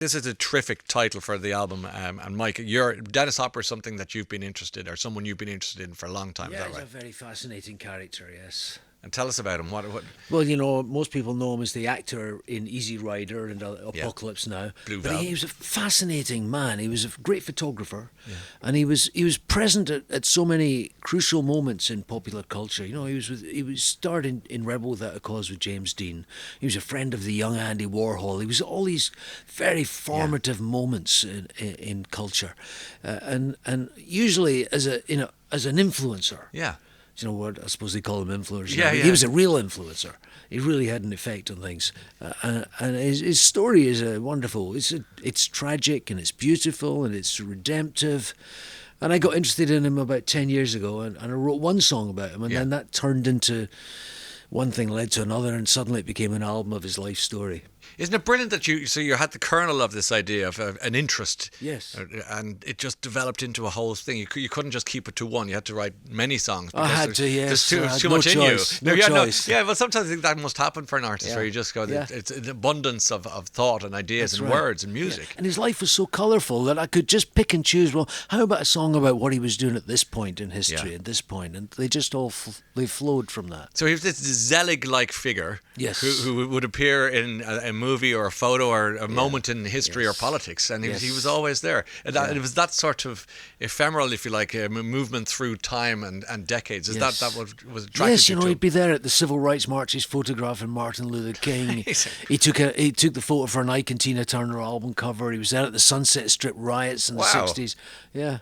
This is a terrific title for the album. And Mike, Dennis Hopper is something that you've been interested, or someone you've been interested in for a long time. Yeah, Is that he's right? a very fascinating character, yes. And tell us about him. What? Well, you know, most people know him as the actor in Easy Rider and Yeah. Apocalypse Now. Blue But Velvet. he was a fascinating man. He was a great photographer, and he was present at so many crucial moments in popular culture. You know, he was starred in Rebel Without a Cause with James Dean. He was a friend of the young Andy Warhol. He was all these very formative moments in culture, and usually as an influencer. Yeah. You know what I suppose they call him influencers. Yeah, But yeah. he was a real influencer. He really had an effect on things, and his story is wonderful. It's tragic and it's beautiful and it's redemptive. And I got interested in him about 10 years ago, and I wrote one song about him, and Yeah. then that turned into one thing led to another, and suddenly it became an album of his life story. Isn't it brilliant that you had the kernel of this idea of an interest, Yes. and it just developed into a whole thing. You couldn't just keep it to one. You had to write many songs. I because had there's- to, yes. There's too, I there's had too no much choice. in you. No yeah, choice. yeah. Well, sometimes I think that must happen for an artist, Yeah. where you just go, Yeah. it's an abundance of thought and ideas That's and right. words and music. Yeah. And his life was so colourful that I could just pick and choose. Well, how about a song about what he was doing at this point in history, Yeah. at this point, and they just all they flowed from that. So he was this Zelig-like figure, Yes. who would appear in a movie or a photo or a moment in history or Yes. politics, and he Yes. was always there. And it was that sort of ephemeral, if you like, movement through time and decades. Is Yes. that what was attractive Yes, you you know, to he'd him? be there at the civil rights marches photographing Martin Luther King. Amazing. He took the photo for an Ike and Tina Turner album cover. He was there at the Sunset Strip riots in the Wow. 60s. Yeah.